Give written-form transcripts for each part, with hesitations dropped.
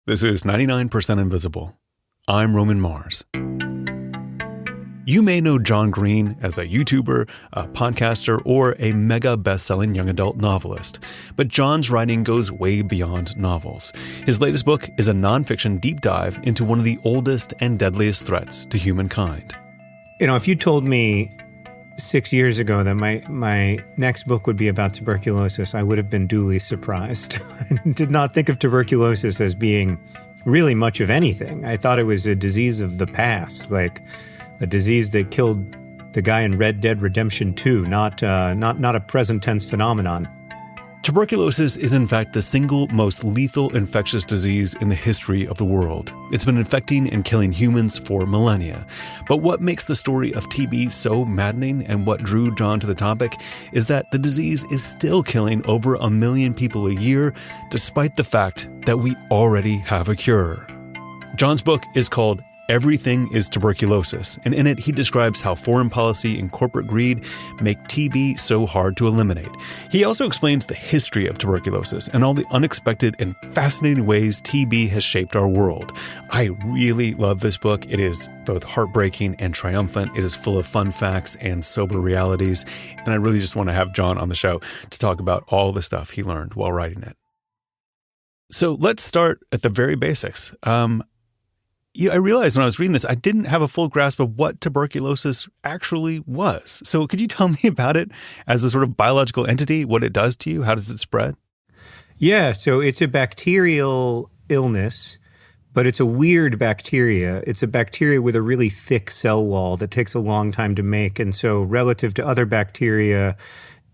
This is 99% Invisible. I'm Roman Mars. You may know John Green as a YouTuber, a podcaster, or a mega best-selling young adult novelist. But John's writing goes way beyond novels. His latest book is a nonfiction deep dive into one of the oldest and deadliest threats to humankind. You know, if you told me 6 years ago that my next book would be about tuberculosis, I would have been duly surprised. I did not think of tuberculosis as being really much of anything. I thought it was a disease of the past, like a disease that killed the guy in Red Dead Redemption 2, not a present tense phenomenon. Tuberculosis is in fact the single most lethal infectious disease in the history of the world. It's been infecting and killing humans for millennia. But what makes the story of TB so maddening and what drew John to the topic is that the disease is still killing over 1 million people a year, despite the fact that we already have a cure. John's book is called Everything is Tuberculosis, and in it he describes how foreign policy and corporate greed make TB so hard to eliminate. He also explains the history of tuberculosis and all the unexpected and fascinating ways TB has shaped our world. I really love this book. It is both heartbreaking and triumphant. It is full of fun facts and sober realities, and I really just want to have John on the show to talk about all the stuff he learned while writing it. So let's start at the very basics. I realized when I was reading this, I didn't have a full grasp of what tuberculosis actually was. So could you tell me about it as a sort of biological entity, what it does to you? How does it spread? Yeah, so it's a bacterial illness, but it's a weird bacteria. It's a bacteria with a really thick cell wall that takes a long time to make. And so relative to other bacteria,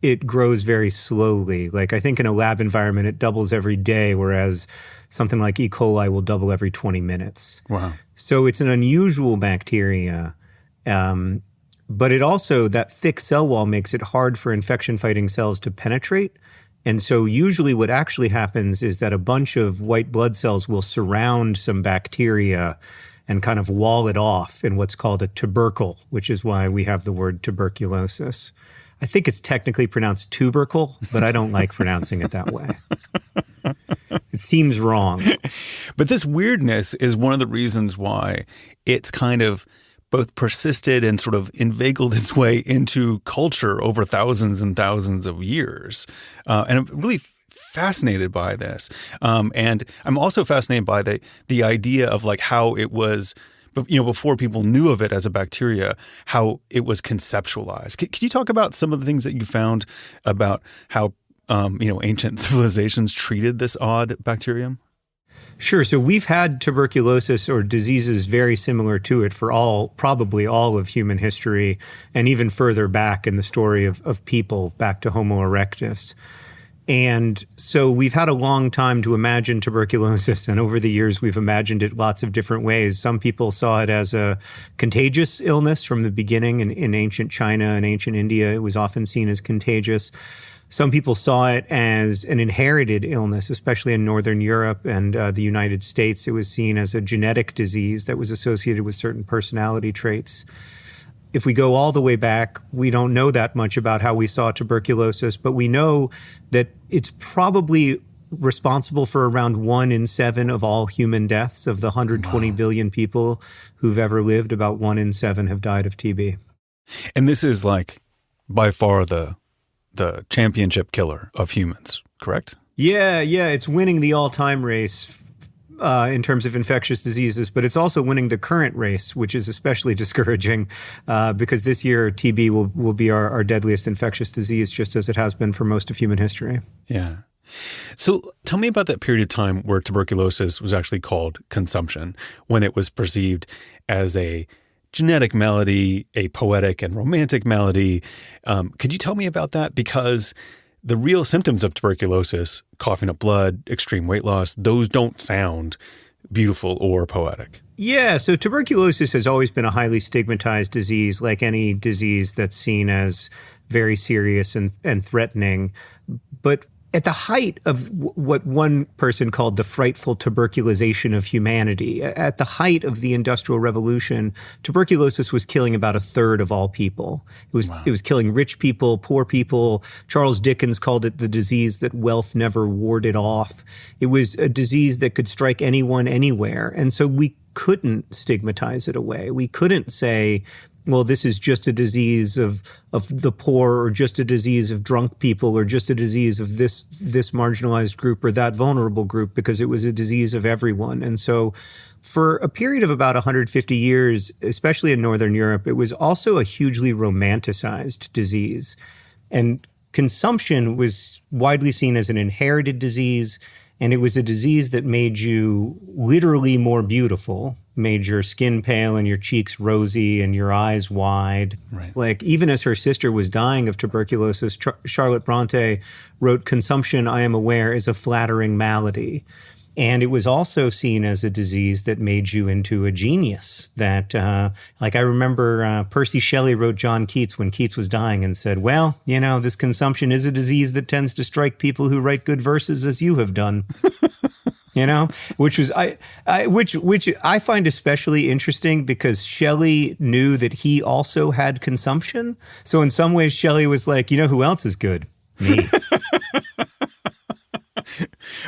it grows very slowly. Like I think in a lab environment, it doubles every day, whereas something like E. coli will double every 20 minutes. Wow. So it's an unusual bacteria. But it also, that thick cell wall makes it hard for infection-fighting cells to penetrate. And so usually what actually happens is that a bunch of white blood cells will surround some bacteria and kind of wall it off in what's called a tubercle, which is why we have the word tuberculosis. I think it's technically pronounced tubercle, but I don't like pronouncing it that way. It seems wrong. But this weirdness is one of the reasons why it's kind of both persisted and sort of inveigled its way into culture over thousands and thousands of years. And I'm really fascinated by this. And I'm also fascinated by the idea of like how it was, before people knew of it as a bacteria, how it was conceptualized. Could you talk about some of the things that you found about how ancient civilizations treated this odd bacterium? Sure. So we've had tuberculosis or diseases very similar to it for probably all of human history, and even further back in the story of people, back to Homo erectus. And so we've had a long time to imagine tuberculosis, and over the years we've imagined it lots of different ways. Some people saw it as a contagious illness from the beginning. In ancient China and ancient India, it was often seen as contagious. Some people saw it as an inherited illness, especially in Northern Europe and the United States. It was seen as a genetic disease that was associated with certain personality traits. If we go all the way back, we don't know that much about how we saw tuberculosis, but we know that it's probably responsible for around 1 in 7 of all human deaths. Of the 120 billion people who've ever lived, about 1 in 7 have died of TB. And this is like by far the championship killer of humans, correct? Yeah. It's winning the all-time race in terms of infectious diseases, but it's also winning the current race, which is especially discouraging because this year TB will be our deadliest infectious disease, just as it has been for most of human history. Yeah. So tell me about that period of time where tuberculosis was actually called consumption, when it was perceived as a genetic malady, a poetic and romantic malady. Could you tell me about that? Because the real symptoms of tuberculosis, coughing up blood, extreme weight loss, those don't sound beautiful or poetic. Yeah, so tuberculosis has always been a highly stigmatized disease, like any disease that's seen as very serious and threatening. But at the height of what one person called the frightful tuberculization of humanity, at the height of the Industrial Revolution, tuberculosis was killing about a third of all people. It was killing rich people, poor people. Charles Dickens called it the disease that wealth never warded off. It was a disease that could strike anyone, anywhere. And so we couldn't stigmatize it away. We couldn't say, well, this is just a disease of the poor, or just a disease of drunk people, or just a disease of this marginalized group or that vulnerable group, because it was a disease of everyone. And so for a period of about 150 years, especially in Northern Europe, it was also a hugely romanticized disease. And consumption was widely seen as an inherited disease. And it was a disease that made you literally more beautiful, made your skin pale and your cheeks rosy and your eyes wide. Right. Like, even as her sister was dying of tuberculosis, Charlotte Bronte wrote, "Consumption, I am aware, is a flattering malady." And it was also seen as a disease that made you into a genius. That, like, I remember Percy Shelley wrote John Keats when Keats was dying and said, well, you know, this consumption is a disease that tends to strike people who write good verses, as you have done. You know, which I find especially interesting, because Shelley knew that he also had consumption. So in some ways, Shelley was like, you know who else is good? Me.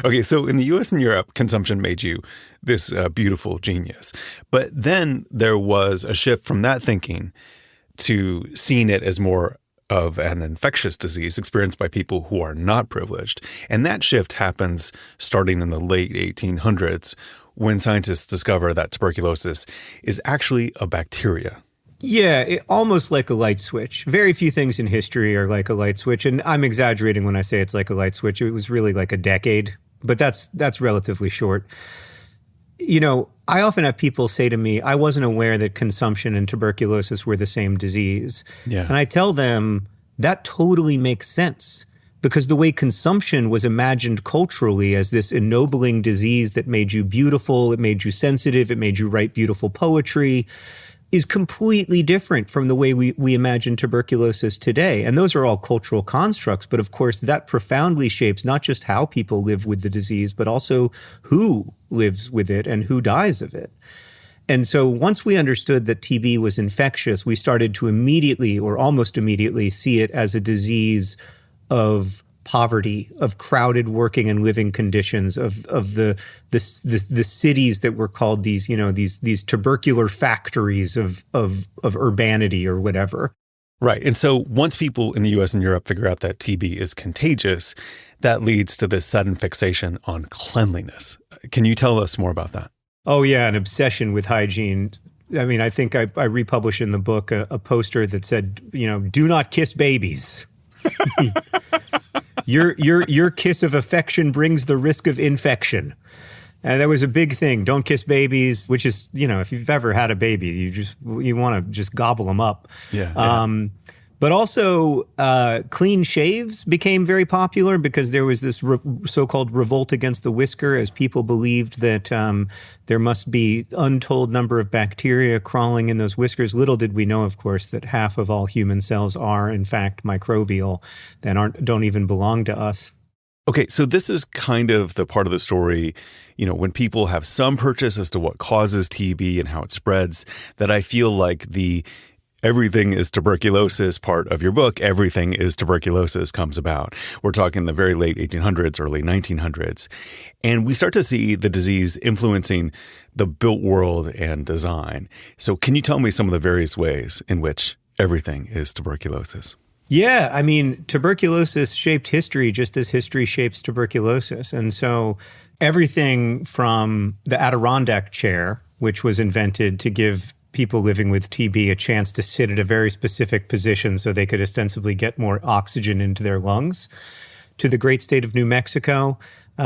Okay, so in the US and Europe, consumption made you this beautiful genius. But then there was a shift from that thinking to seeing it as more of an infectious disease experienced by people who are not privileged. And that shift happens starting in the late 1800s, when scientists discover that tuberculosis is actually a bacteria. Yeah, almost like a light switch. Very few things in history are like a light switch. And I'm exaggerating when I say it's like a light switch. It was really like a decade, but that's relatively short. You know, I often have people say to me, I wasn't aware that consumption and tuberculosis were the same disease. Yeah. And I tell them that totally makes sense, because the way consumption was imagined culturally as this ennobling disease that made you beautiful, it made you sensitive, it made you write beautiful poetry, is completely different from the way we imagine tuberculosis today. And those are all cultural constructs. But of course, that profoundly shapes not just how people live with the disease, but also who lives with it and who dies of it. And so once we understood that TB was infectious, we started to immediately, or almost immediately, see it as a disease of poverty, of crowded working and living conditions, of the cities that were called these, you know, these tubercular factories of urbanity or whatever. Right. And so once people in the US and Europe figure out that TB is contagious, that leads to this sudden fixation on cleanliness. Can you tell us more about that? Oh, yeah, an obsession with hygiene. I mean, I think I republished in the book a poster that said, you know, do not kiss babies. Your kiss of affection brings the risk of infection. And that was a big thing. Don't kiss babies, which is, you know, if you've ever had a baby, you want to just gobble them up. Yeah. But also, clean shaves became very popular, because there was this so-called revolt against the whisker, as people believed that there must be untold number of bacteria crawling in those whiskers. Little did we know, of course, that half of all human cells are, in fact, microbial, that don't even belong to us. Okay, so this is kind of the part of the story, you know, when people have some purchase as to what causes TB and how it spreads, that I feel like the everything is tuberculosis part of your book, everything is tuberculosis, comes about. We're talking the very late 1800s, early 1900s. And we start to see the disease influencing the built world and design. So can you tell me some of the various ways in which everything is tuberculosis? Yeah, I mean, tuberculosis shaped history just as history shapes tuberculosis. And so everything from the Adirondack chair, which was invented to give people living with TB a chance to sit at a very specific position so they could ostensibly get more oxygen into their lungs, to the great state of New Mexico.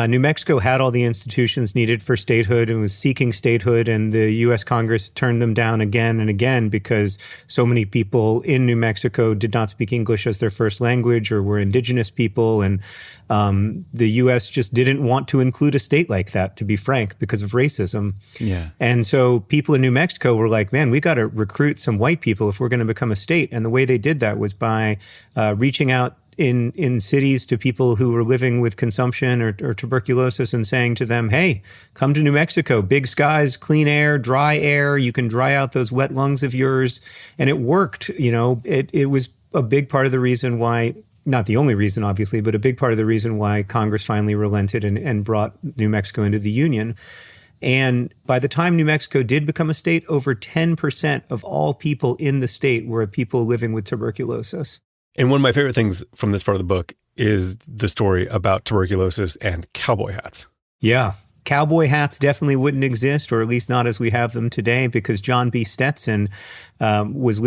New Mexico had all the institutions needed for statehood and was seeking statehood, and the U.S. Congress turned them down again and again because so many people in New Mexico did not speak English as their first language or were indigenous people, and the U.S. just didn't want to include a state like that, to be frank, because of racism. Yeah. And so people in New Mexico were like, man, we got to recruit some white people if we're going to become a state. And the way they did that was by reaching out in cities to people who were living with consumption or tuberculosis and saying to them, hey, come to New Mexico, big skies, clean air, dry air, you can dry out those wet lungs of yours. And it worked. It was a big part of the reason why, not the only reason, obviously, but a big part of the reason why Congress finally relented and brought New Mexico into the Union. And by the time New Mexico did become a state, over 10% of all people in the state were people living with tuberculosis. And one of my favorite things from this part of the book is the story about tuberculosis and cowboy hats. Yeah. Cowboy hats definitely wouldn't exist, or at least not as we have them today, because John B. Stetson was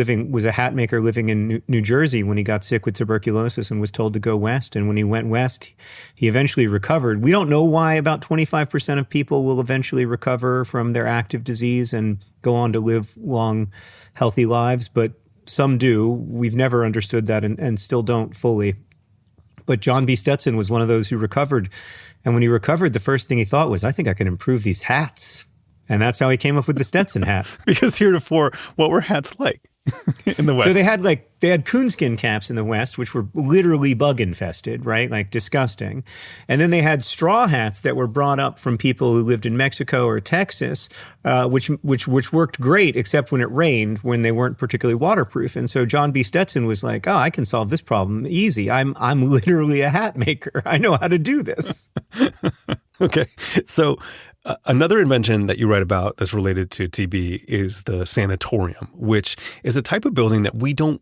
a hat maker living in New Jersey when he got sick with tuberculosis and was told to go west. And when he went west, he eventually recovered. We don't know why about 25% of people will eventually recover from their active disease and go on to live long, healthy lives, but some do. We've never understood that and still don't fully. But John B. Stetson was one of those who recovered. And when he recovered, the first thing he thought was, I think I can improve these hats. And that's how he came up with the Stetson hat. Because heretofore, what were hats like in the West? So they had coonskin caps in the West, which were literally bug infested, right? Like disgusting. And then they had straw hats that were brought up from people who lived in Mexico or Texas, which worked great, except when it rained, when they weren't particularly waterproof. And so John B. Stetson was like, oh, I can solve this problem easy. I'm literally a hat maker. I know how to do this. Okay. So another invention that you write about that's related to TB is the sanatorium, which is a type of building that we don't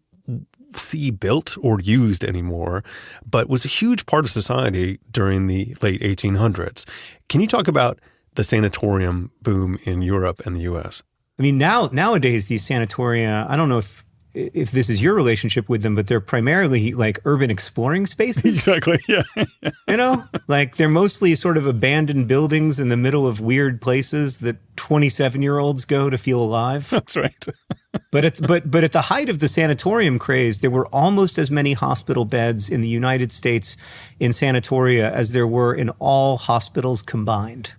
see built or used anymore, but was a huge part of society during the late 1800s. Can you talk about the sanatorium boom in Europe and the US? I mean, nowadays, these sanatoria, I don't know if this is your relationship with them, but they're primarily like urban exploring spaces. Exactly, yeah. Like they're mostly sort of abandoned buildings in the middle of weird places that 27-year-olds go to feel alive. That's right. But at the height of the sanatorium craze, there were almost as many hospital beds in the United States in sanatoria as there were in all hospitals combined.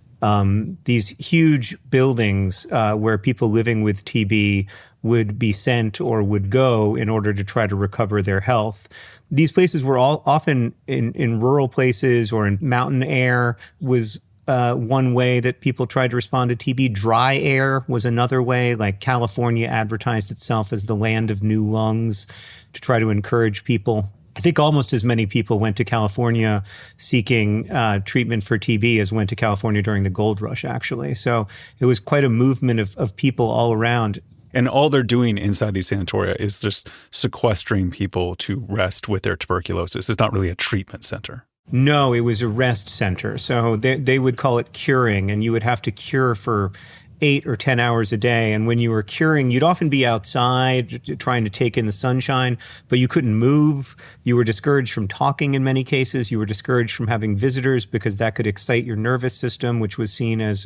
These huge buildings where people living with TB would be sent or would go in order to try to recover their health. These places were all often in rural places or in mountain air was one way that people tried to respond to TB. Dry air was another way, like California advertised itself as the land of new lungs to try to encourage people. I think almost as many people went to California seeking treatment for TB as went to California during the gold rush, actually. So it was quite a movement of people all around. And all they're doing inside these sanatoria is just sequestering people to rest with their tuberculosis. It's not really a treatment center. No, it was a rest center. So they would call it curing, and you would have to cure for 8 or 10 hours a day. And when you were curing, you'd often be outside trying to take in the sunshine, but you couldn't move. You were discouraged from talking in many cases. You were discouraged from having visitors because that could excite your nervous system, which was seen as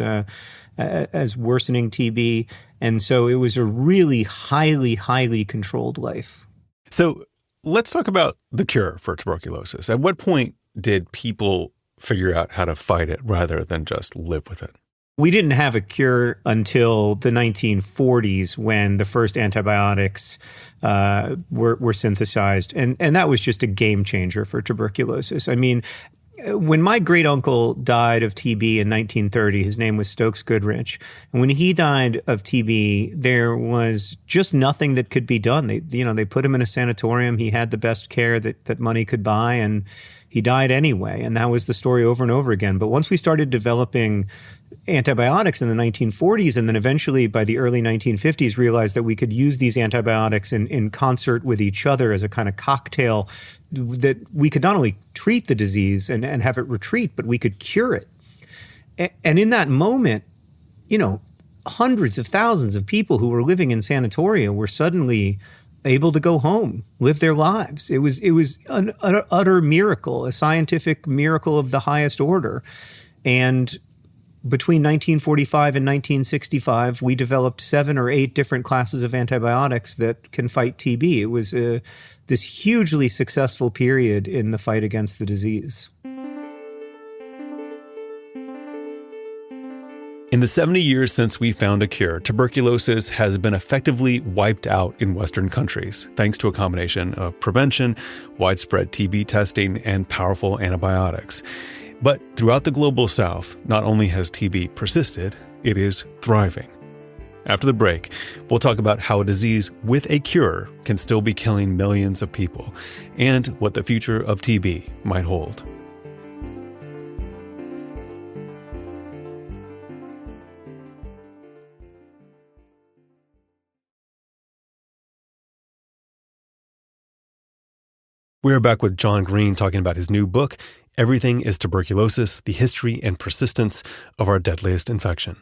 worsening TB. And so it was a really highly, highly controlled life. So let's talk about the cure for tuberculosis. At what point did people figure out how to fight it rather than just live with it? We didn't have a cure until the 1940s when the first antibiotics were synthesized. And that was just a game changer for tuberculosis. I mean, when my great uncle died of TB in 1930, his name was Stokes Goodrich. And when he died of TB, there was just nothing that could be done. They put him in a sanatorium. He had the best care that money could buy, and he died anyway. And that was the story over and over again. But once we started developing antibiotics in the 1940s, and then eventually by the early 1950s realized that we could use these antibiotics in concert with each other as a kind of cocktail, that we could not only treat the disease and have it retreat, but we could cure it. And in that moment, hundreds of thousands of people who were living in sanatoria were suddenly able to go home, live their lives. It was an utter miracle, a scientific miracle of the highest order. And between 1945 and 1965, we developed 7 or 8 different classes of antibiotics that can fight TB. It was this hugely successful period in the fight against the disease. In the 70 years since we found a cure, tuberculosis has been effectively wiped out in Western countries, thanks to a combination of prevention, widespread TB testing, and powerful antibiotics. But throughout the global South, not only has TB persisted, it is thriving. After the break, we'll talk about how a disease with a cure can still be killing millions of people, and what the future of TB might hold. We're back with John Green talking about his new book, Everything is Tuberculosis, The History and Persistence of Our Deadliest Infection.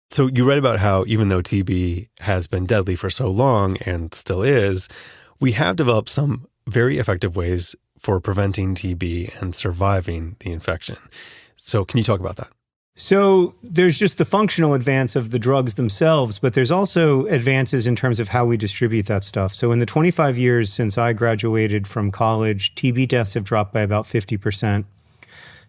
So you read about how even though TB has been deadly for so long and still is, we have developed some very effective ways for preventing TB and surviving the infection. So can you talk about that? So there's just the functional advance of the drugs themselves, but there's also advances in terms of how we distribute that stuff. So in the 25 years since I graduated from college, TB deaths have dropped by about 50%.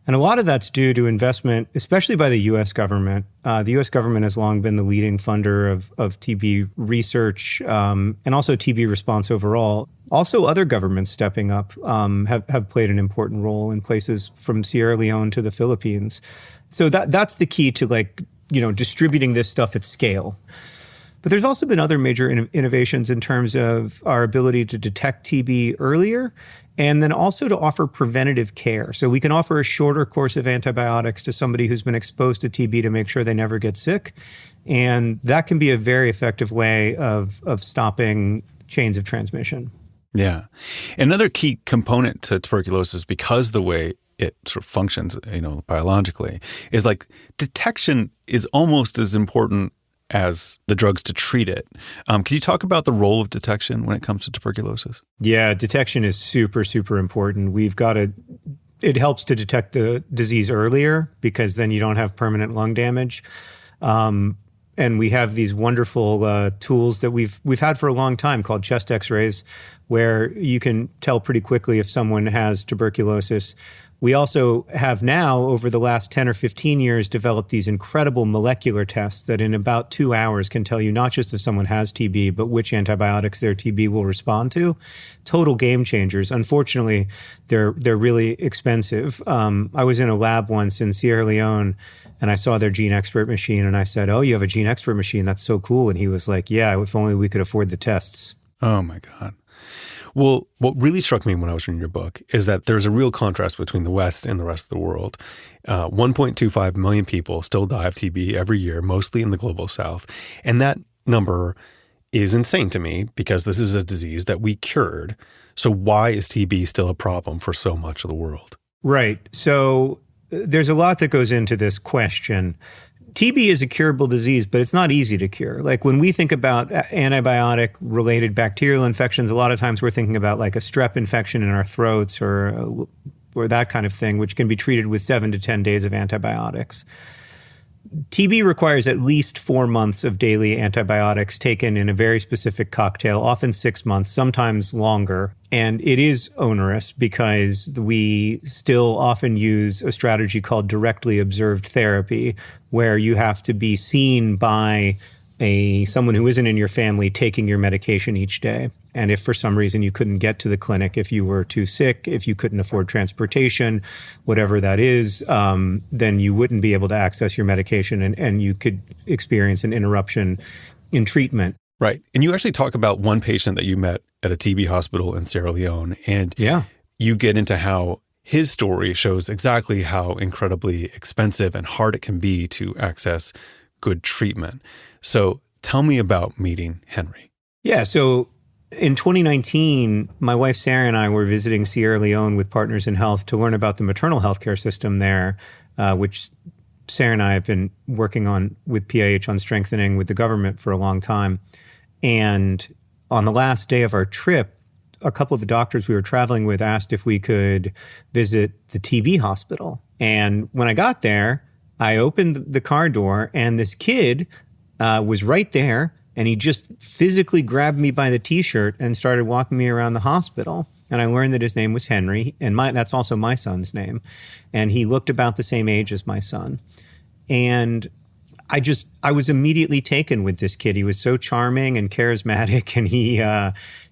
And a lot of that's due to investment, especially by the U.S. government. The U.S. government has long been the leading funder of TB research and also TB response overall. Also, other governments stepping up have played an important role in places from Sierra Leone to the Philippines. So that's the key to distributing this stuff at scale. But there's also been other major innovations in terms of our ability to detect TB earlier and then also to offer preventative care. So we can offer a shorter course of antibiotics to somebody who's been exposed to TB to make sure they never get sick. And that can be a very effective way of stopping chains of transmission. Yeah. Another key component to tuberculosis, because the way it sort of functions, biologically, is detection is almost as important as the drugs to treat it. Can you talk about the role of detection when it comes to tuberculosis? Yeah, detection is super, super important. It helps to detect the disease earlier because then you don't have permanent lung damage. And we have these wonderful tools that we've had for a long time called chest x-rays, where you can tell pretty quickly if someone has tuberculosis. We also have now, over the last 10 or 15 years, developed these incredible molecular tests that in about 2 hours can tell you not just if someone has TB, but which antibiotics their TB will respond to. Total game changers. Unfortunately, they're really expensive. I was in a lab once in Sierra Leone, and I saw their Gene Expert machine, and I said, "Oh, you have a Gene Expert machine? That's so cool." And he was like, "Yeah, if only we could afford the tests." Oh, my God. Well, what really struck me when I was reading your book is that there's a real contrast between the West and the rest of the world. 1.25 million people still die of TB every year, mostly in the global South. And that number is insane to me because this is a disease that we cured. So why is TB still a problem for so much of the world? Right. So there's a lot that goes into this question. TB is a curable disease, but it's not easy to cure. Like when we think about antibiotic-related bacterial infections, a lot of times we're thinking about like a strep infection in our throats or that kind of thing, which can be treated with 7 to 10 days of antibiotics. TB requires at least 4 months of daily antibiotics taken in a very specific cocktail, often 6 months, sometimes longer. And it is onerous because we still often use a strategy called directly observed therapy, where you have to be seen by someone who isn't in your family taking your medication each day. And if for some reason you couldn't get to the clinic, if you were too sick, if you couldn't afford transportation, whatever that is, then you wouldn't be able to access your medication and you could experience an interruption in treatment. Right. And you actually talk about one patient that you met at a TB hospital in Sierra Leone. And you get into how his story shows exactly how incredibly expensive and hard it can be to access good treatment. So tell me about meeting Henry. Yeah. So in 2019, my wife Sarah and I were visiting Sierra Leone with Partners in Health to learn about the maternal healthcare system there, which Sarah and I have been working on with PIH on strengthening with the government for a long time. And on the last day of our trip, a couple of the doctors we were traveling with asked if we could visit the TB hospital. And when I got there, I opened the car door and this kid was right there. And he just physically grabbed me by the T-shirt and started walking me around the hospital. And I learned that his name was Henry, and that's also my son's name. And he looked about the same age as my son. And I was immediately taken with this kid. He was so charming and charismatic,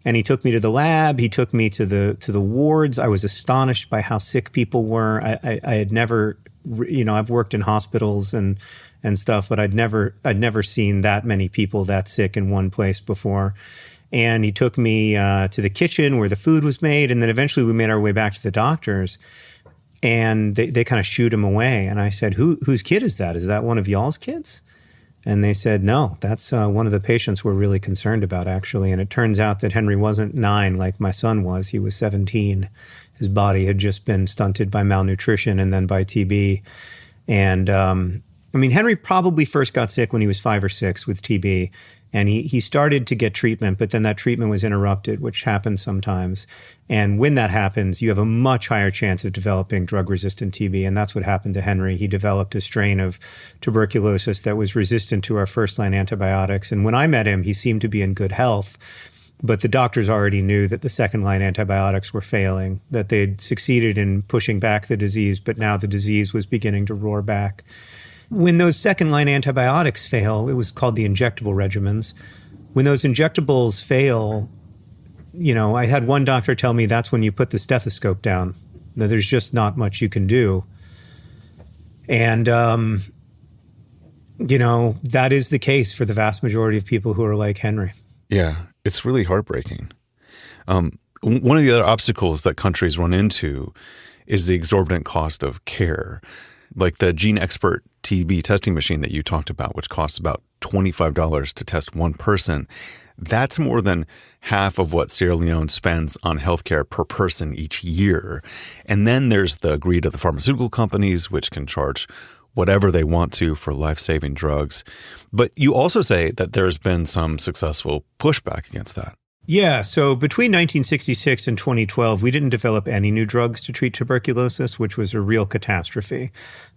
and he took me to the lab. He took me to the wards. I was astonished by how sick people were. I had never, I've worked in hospitals and stuff, but I'd never seen that many people that sick in one place before. And he took me to the kitchen where the food was made, and then eventually we made our way back to the doctors. And they kind of shooed him away. And I said, whose kid is that? Is that one of y'all's kids? And they said, no, that's one of the patients we're really concerned about, actually. And it turns out that Henry wasn't 9 like my son was. He was 17. His body had just been stunted by malnutrition and then by TB. And Henry probably first got sick when he was 5 or 6 with TB. And he started to get treatment, but then that treatment was interrupted, which happens sometimes. And when that happens, you have a much higher chance of developing drug-resistant TB, and that's what happened to Henry. He developed a strain of tuberculosis that was resistant to our first-line antibiotics. And when I met him, he seemed to be in good health, but the doctors already knew that the second-line antibiotics were failing, that they'd succeeded in pushing back the disease, but now the disease was beginning to roar back. When those second-line antibiotics fail, it was called the injectable regimens. When those injectables fail, I had one doctor tell me that's when you put the stethoscope down. Now, there's just not much you can do. And, that is the case for the vast majority of people who are like Henry. Yeah, it's really heartbreaking. One of the other obstacles that countries run into is the exorbitant cost of care. Like the Gene Expert TB testing machine that you talked about, which costs about $25 to test one person. That's more than half of what Sierra Leone spends on healthcare per person each year. And then there's the greed of the pharmaceutical companies, which can charge whatever they want to for life-saving drugs. But you also say that there's been some successful pushback against that. Yeah, so between 1966 and 2012, we didn't develop any new drugs to treat tuberculosis, which was a real catastrophe.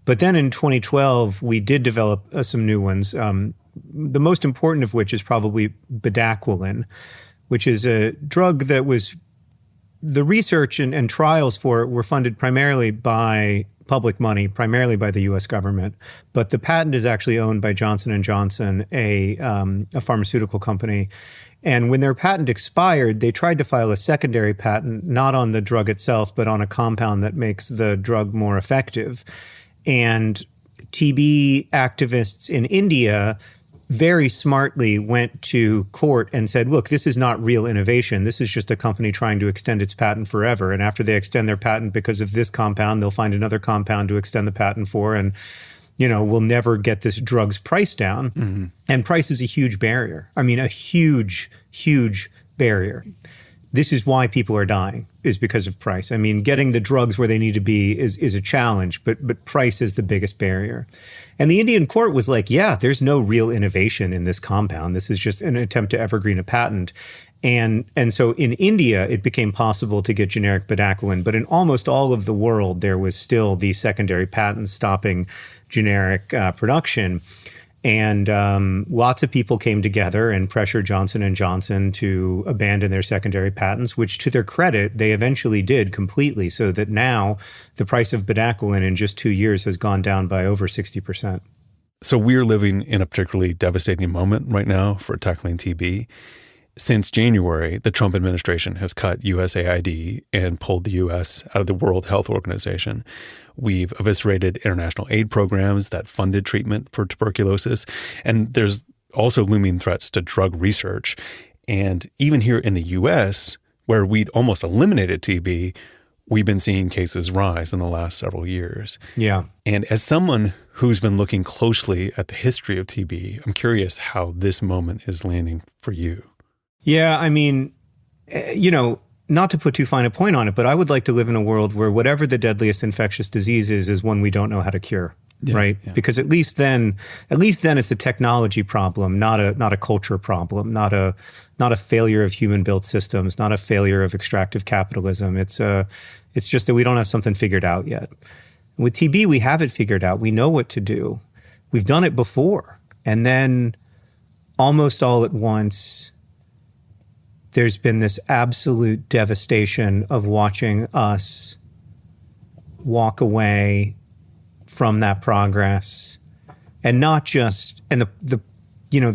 But then in 2012, we did develop some new ones, the most important of which is probably bedaquiline, which is a drug that was the research and trials for it were funded primarily by public money, primarily by the U.S. government. But the patent is actually owned by Johnson & Johnson, a pharmaceutical company. And when their patent expired, they tried to file a secondary patent, not on the drug itself, but on a compound that makes the drug more effective. And TB activists in India very smartly went to court and said, look, this is not real innovation. This is just a company trying to extend its patent forever. And after they extend their patent because of this compound, they'll find another compound to extend the patent for. And we'll never get this drug's price down. Mm-hmm. And price is a huge barrier. I mean, a huge, huge barrier. This is why people are dying, is because of price. I mean, getting the drugs where they need to be is a challenge, but price is the biggest barrier. And the Indian court was like, yeah, there's no real innovation in this compound. This is just an attempt to evergreen a patent. And so in India, it became possible to get generic bedaquiline. But in almost all of the world, there was still these secondary patents stopping generic production. And lots of people came together and pressured Johnson & Johnson to abandon their secondary patents, which to their credit, they eventually did completely, so that now the price of bedaquiline in just 2 years has gone down by over 60%. So we're living in a particularly devastating moment right now for tackling TB. Since January, the Trump administration has cut USAID and pulled the U.S. out of the World Health Organization. We've eviscerated international aid programs that funded treatment for tuberculosis. And there's also looming threats to drug research. And even here in the U.S., where we'd almost eliminated TB, we've been seeing cases rise in the last several years. Yeah. And as someone who's been looking closely at the history of TB, I'm curious how this moment is landing for you. Yeah, I mean, not to put too fine a point on it, but I would like to live in a world where whatever the deadliest infectious disease is one we don't know how to cure, right? Yeah. Because at least then it's a technology problem, not a culture problem, not a failure of human-built systems, not a failure of extractive capitalism. It's just that we don't have something figured out yet. With TB, we have it figured out. We know what to do. We've done it before. And then almost all at once, there's been this absolute devastation of watching us walk away from that progress And not just, and the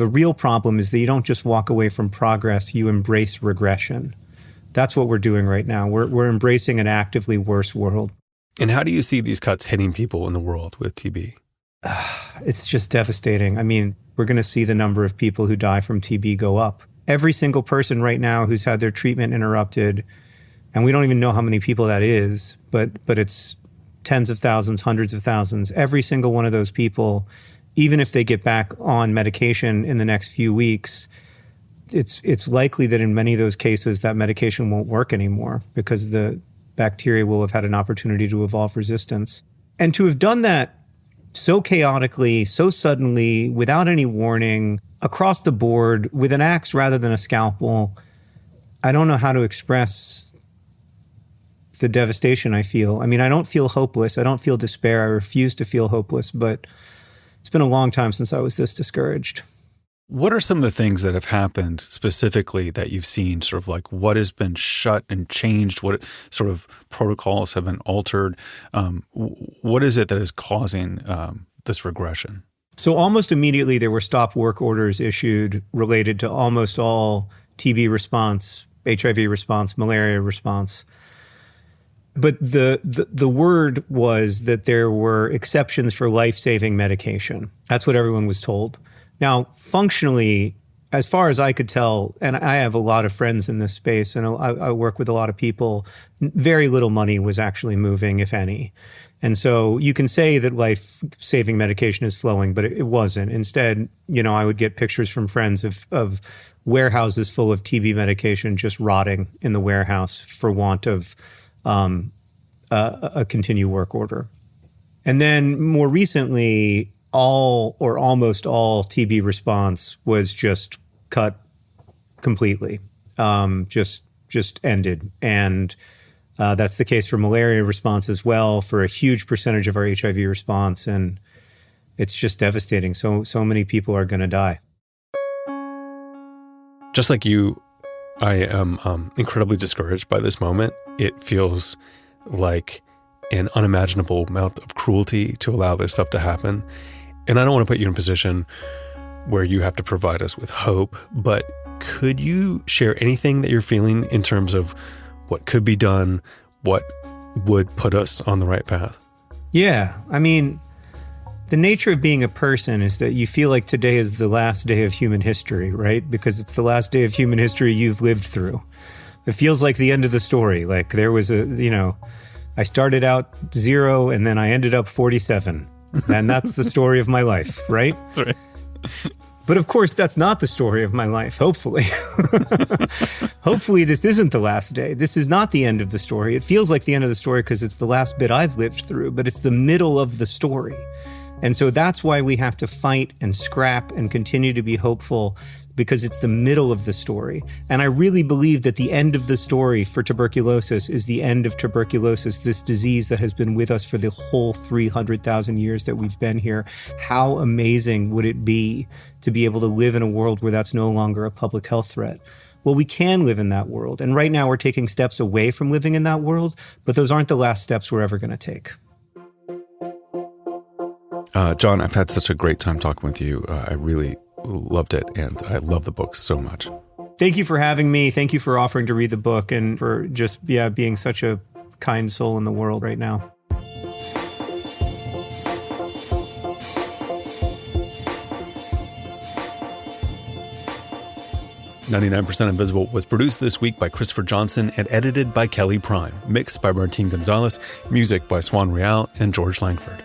real problem is that you don't just walk away from progress, you embrace regression. That's what we're doing right now. We're embracing an actively worse world. And how do you see these cuts hitting people in the world with TB? It's just devastating. I mean, we're going to see the number of people who die from TB go up. Every single person right now who's had their treatment interrupted, and we don't even know how many people that is, but it's tens of thousands, hundreds of thousands. Every single one of those people, even if they get back on medication in the next few weeks, it's likely that in many of those cases that medication won't work anymore because the bacteria will have had an opportunity to evolve resistance. And to have done that so chaotically, so suddenly, without any warning, across the board, with an axe rather than a scalpel, I don't know how to express the devastation I feel. I mean, I don't feel hopeless. I don't feel despair. I refuse to feel hopeless, but it's been a long time since I was this discouraged. What are some of the things that have happened specifically that you've seen, sort of like what has been shut and changed? What sort of protocols have been altered? What is it that is causing this regression? So almost immediately there were stop work orders issued related to almost all TB response, HIV response, malaria response. But the word was that there were exceptions for life-saving medication. That's what everyone was told. Now, functionally, as far as I could tell, and I have a lot of friends in this space, and I work with a lot of people, very little money was actually moving, if any. And so you can say that life-saving medication is flowing, but it wasn't. Instead, I would get pictures from friends of warehouses full of TB medication just rotting in the warehouse for want of a continued work order. And then more recently, all or almost all TB response was just cut completely, just ended. And that's the case for malaria response as well, for a huge percentage of our HIV response. And it's just devastating. So many people are going to die. Just like you, I am incredibly discouraged by this moment. It feels like an unimaginable amount of cruelty to allow this stuff to happen. And I don't want to put you in a position where you have to provide us with hope, but could you share anything that you're feeling in terms of what could be done, what would put us on the right path? Yeah. I mean, the nature of being a person is that you feel like today is the last day of human history, right? Because it's the last day of human history you've lived through. It feels like the end of the story. Like there was I started out 0 and then I ended up 47. And that's the story of my life, right? That's right. But of course, that's not the story of my life, hopefully. Hopefully, this isn't the last day. This is not the end of the story. It feels like the end of the story because it's the last bit I've lived through, but it's the middle of the story. And so that's why we have to fight and scrap and continue to be hopeful, because it's the middle of the story. And I really believe that the end of the story for tuberculosis is the end of tuberculosis, this disease that has been with us for the whole 300,000 years that we've been here. How amazing would it be to be able to live in a world where that's no longer a public health threat? Well, we can live in that world. And right now we're taking steps away from living in that world, but those aren't the last steps we're ever going to take. John, I've had such a great time talking with you. I really loved it, and I love the book so much. Thank you for having me. Thank you for offering to read the book and for just being such a kind soul in the world right now. "99% Invisible" was produced this week by Christopher Johnson and edited by Kelly Prime, mixed by Martin Gonzalez, music by Swan Real and George Langford.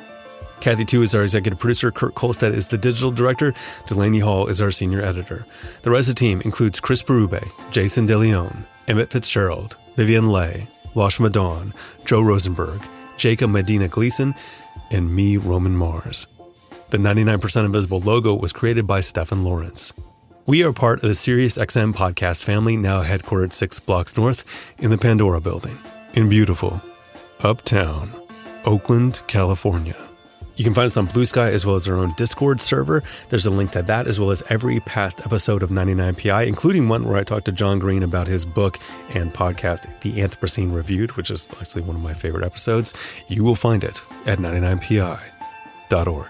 Kathy Tu is our executive producer. Kurt Kolstad is the digital director. Delaney Hall is our senior editor. The rest of the team includes Chris Berube, Jason DeLeon, Emmett Fitzgerald, Vivian Leigh, Lashma Dawn, Joe Rosenberg, Jacob Medina Gleason, and me, Roman Mars. The 99% Invisible logo was created by Stephen Lawrence. We are part of the SiriusXM podcast family, now headquartered 6 blocks north in the Pandora building in beautiful uptown Oakland, California. You can find us on Blue Sky as well as our own Discord server. There's a link to that as well as every past episode of 99PI, including one where I talked to John Green about his book and podcast, The Anthropocene Reviewed, which is actually one of my favorite episodes. You will find it at 99pi.org.